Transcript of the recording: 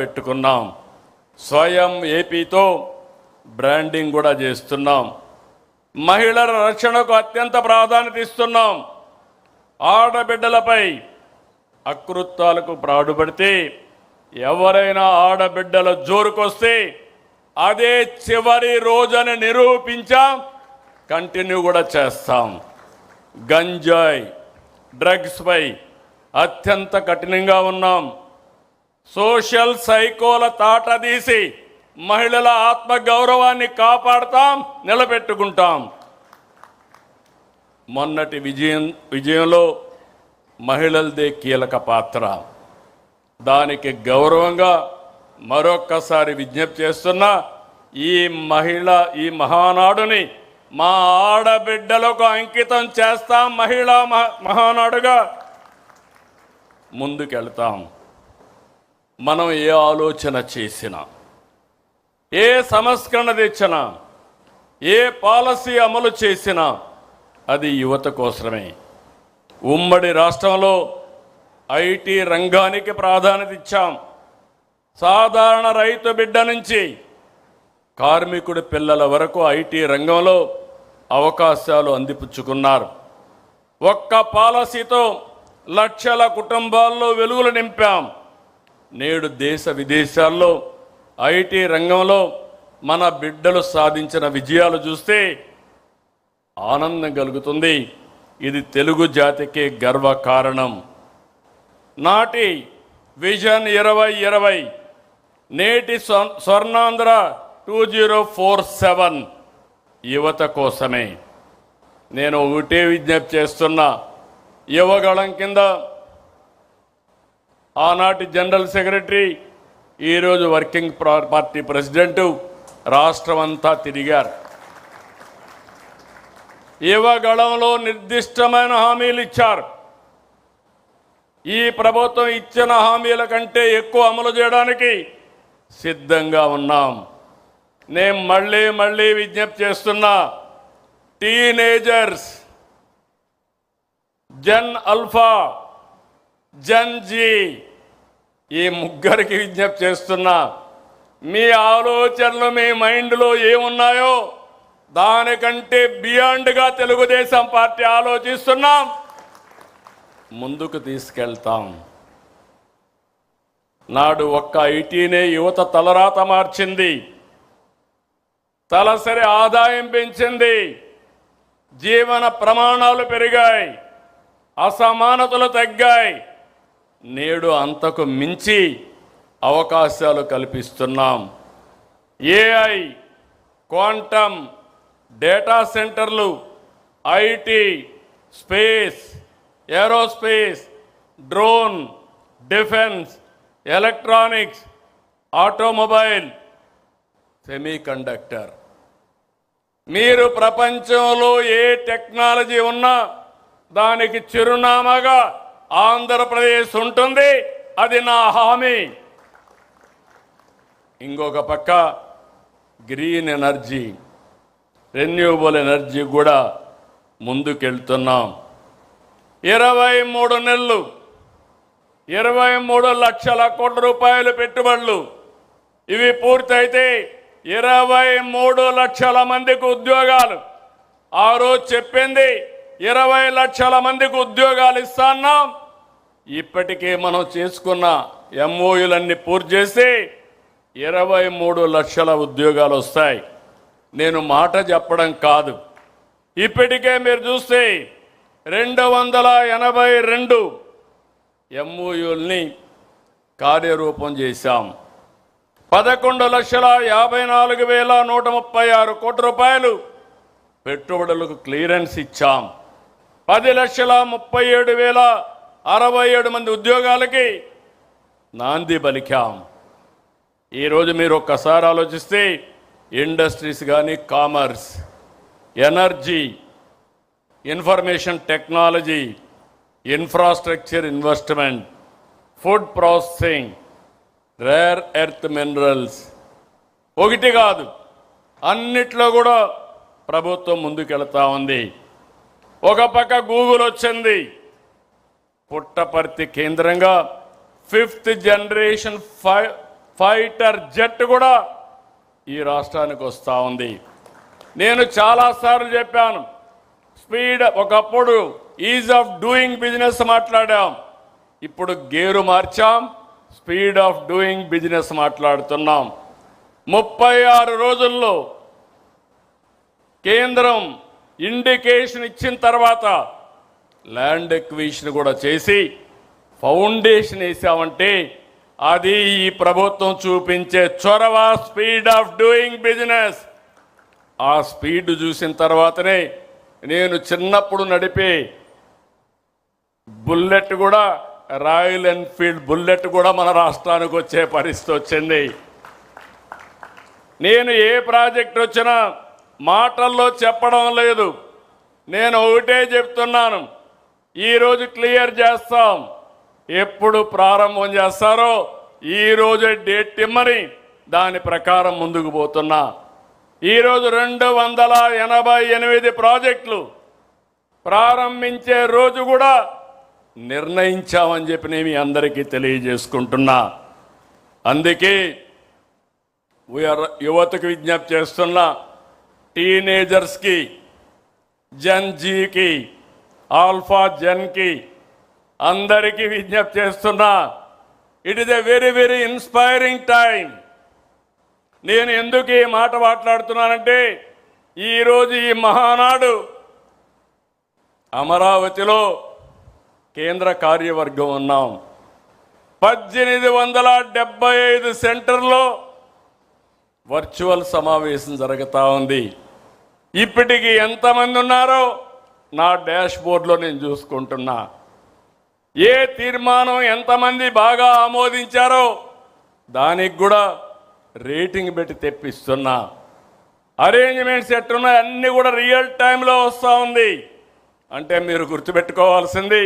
పెట్టుకున్నాం. స్వయం ఏపీతో బ్రాండింగ్ కూడా చేస్తున్నాం. మహిళల రక్షణకు అత్యంత ప్రాధాన్యత ఇస్తున్నాం. ఆడబిడ్డలపై అకృత్యాలకు పాటుపడితే ఎవరైనా ఆడబిడ్డల జోరుకొస్తే అదే చివరి రోజని నిరూపించాం, కంటిన్యూ కూడా చేస్తాం. గంజాయి డ్రగ్స్పై అత్యంత కఠినంగా ఉన్నాం. సోషల్ సైకోల తాట తీసి మహిళల ఆత్మగౌరవాన్ని కాపాడుతాం, నిలబెట్టుకుంటాం. మొన్నటి విజయంలో మహిళలదే కీలక పాత్ర. దానికి గౌరవంగా మరొక్కసారి విజ్ఞప్తి చేస్తున్నా, ఈ మహానాడుని మా ఆడబిడ్డలకు అంకితం చేస్తాం. మహిళా మహానాడుగా ముందుకెళ్తాం. మనం ఏ ఆలోచన చేసినా, ఏ సంస్కరణ తెచ్చినా, ఏ పాలసీ అమలు చేసినా అది యువత కోసమే. ఉమ్మడి రాష్ట్రంలో ఐటీ రంగానికి ప్రాధాన్యత ఇచ్చాం. సాధారణ రైతు బిడ్డ నుంచి కార్మికుడి పిల్లల వరకు ఐటీ రంగంలో అవకాశాలు అందిపుచ్చుకున్నారు. ఒక్క పాలసీతో లక్షల కుటుంబాల్లో వెలుగులు నింపాం. నేడు దేశ విదేశాల్లో ఐటీ రంగంలో మన బిడ్డలు సాధించిన విజయాలు చూస్తే ఆనందం కలుగుతుంది. ఇది తెలుగు జాతికి గర్వకారణం. నాటి విజన్ 2020, నేటి స్వర్ణాంధ్ర 2047 యువత కోసమే. నేను ఒకటే విజ్ఞప్తి చేస్తున్నా, యువగళం కింద ఆనాటి జనరల్ సెక్రటరీ, ఈరోజు వర్కింగ్ పార్టీ ప్రెసిడెంటు రాష్ట్రమంతా తిరిగారు. యువగళంలో నిర్దిష్టమైన హామీలు ఇచ్చారు. ఈ ప్రభుత్వం ఇచ్చిన హామీల కంటే ఎక్కువ అమలు చేయడానికి సిద్ధంగా ఉన్నాం. నేను మళ్ళీ విజ్ఞప్తి చేస్తున్నా, teenagers, gen alpha, gen Z, ఈ ముగ్గురికి విజ్ఞప్తి చేస్తున్నా, మీ ఆలోచనలు మీ మైండ్లో ఏమున్నాయో దానికంటే బియాండ్గా తెలుగుదేశం పార్టీ ఆలోచిస్తున్నాం, ముందుకు తీసుకెళ్తాం. నాడు ఒక్క ఐటీనే యువత తలరాత మార్చింది, తలసరి ఆదాయం పెంచింది, జీవన ప్రమాణాలు పెరిగాయి, అసమానతలు తగ్గాయి. నేడు అంతకు మించి అవకాశాలు కల్పిస్తున్నాం. ఏఐ, క్వాంటమ్, డేటా సెంటర్లు, IT, space, aerospace, drone, defence, electronics, automobile, semiconductor. మీరు ప్రపంచంలో ఏ టెక్నాలజీ ఉన్నా దానికి చిరునామాగా ఆంధ్రప్రదేశ్ ఉంటుంది. అది నా హామీ. ఇంకొక పక్క గ్రీన్ ఎనర్జీ, రెన్యూవబుల్ ఎనర్జీ కూడా ముందుకెళ్తున్నాం. 23 నెలలు 23 లక్షల కోట్ల రూపాయలు పెట్టుబడులు. ఇవి పూర్తయితే 23 లక్షల మందికి ఉద్యోగాలు. ఆ రోజు చెప్పింది 20 లక్షల మందికి ఉద్యోగాలు ఇస్తున్నాం. ఇప్పటికే మనం చేసుకున్న ఎంఓయూలన్నీ పూర్తి చేసి 23 లక్షల ఉద్యోగాలు వస్తాయి. నేను మాట చెప్పడం కాదు, ఇప్పటికే మీరు చూస్తే 282 ఎంఓయూల్ని కార్యరూపం చేశాం. 11,54,136 కోట్ల రూపాయలు పెట్టుబడులకు క్లియరెన్స్ ఇచ్చాం. 10,37,067 మంది ఉద్యోగాలకి నాంది పలికాం. ఈరోజు మీరు ఒక్కసారి ఆలోచిస్తే ఇండస్ట్రీస్ కానీ, commerce, energy, information technology, infrastructure investment, food processing, rare earth minerals, ఒకటి కాదు అన్నిట్లో కూడా ప్రభుత్వం ముందుకెళ్తా ఉంది. ఒక పక్క గూగుల్ వచ్చింది, పుట్టపర్తి కేంద్రంగా 5th జనరేషన్ ఫైటర్ జెట్ కూడా ఈ రాష్ట్రానికి వస్తూ ఉంది. నేను చాలాసార్లు చెప్పాను, స్పీడ్ ఒకప్పుడు ఈజ్ ఆఫ్ డూయింగ్ బిజినెస్ మాట్లాడాం, ఇప్పుడు గేరు మార్చాం, స్పీడ్ ఆఫ్ డూయింగ్ బిజినెస్ మాట్లాడుతున్నాం. 36 రోజుల్లో కేంద్రం ఇండికేషన్ ఇచ్చిన తర్వాత ల్యాండ్ ఎక్విజిషన్ కూడా చేసి ఫౌండేషన్ వేసామంటే అది ఈ ప్రభుత్వం చూపించే చొరవ, స్పీడ్ ఆఫ్ డూయింగ్ బిజినెస్. ఆ స్పీడ్ చూసిన తర్వాతనే నేను చిన్నప్పుడు నడిపే బుల్లెట్ కూడా, రాయల్ ఎన్ఫీల్డ్ బుల్లెట్ కూడా మన రాష్ట్రానికి వచ్చే పరిస్థితి వచ్చింది. నేను ఏ ప్రాజెక్ట్ వచ్చినా మాటల్లో చెప్పడం లేదు, నేను ఒకటే చెప్తున్నాను, ఈరోజు క్లియర్ చేస్తాం. ఎప్పుడు ప్రారంభం చేస్తారో ఈరోజే డేట్ ఇమ్మని దాని ప్రకారం ముందుకు పోతున్నా. ఈరోజు 288 ప్రాజెక్టులు ప్రారంభించే రోజు కూడా నిర్ణయించామని చెప్పి నేను మీ అందరికీ తెలియజేసుకుంటున్నా. అందుకే యువతకు విజ్ఞప్తి చేస్తున్నా, టీనేజర్స్కి, జన్జీకి, ఆల్ఫా జన్కి అందరికీ విజ్ఞప్తి చేస్తున్నా, it is a very very inspiring time. నేను ఎందుకు ఈ మాట మాట్లాడుతున్నానంటే ఈరోజు ఈ మహానాడు అమరావతిలో కేంద్ర కార్యవర్గం ఉన్నాం. 1875 సెంటర్లో వర్చువల్ సమావేశం జరుగుతూ ఉంది. ఇప్పటికి ఎంతమంది ఉన్నారో నా డాష్ బోర్డులో నేను చూసుకుంటున్నా. ఏ తీర్మానం ఎంతమంది బాగా ఆమోదించారో దానికి కూడా రేటింగ్ పెట్టి తెప్పిస్తున్నా. అరేంజ్మెంట్స్ ఎట్టున్నాయి అన్నీ కూడా రియల్ టైంలో వస్తూ ఉంది. అంటే మీరు గుర్తుపెట్టుకోవాల్సింది,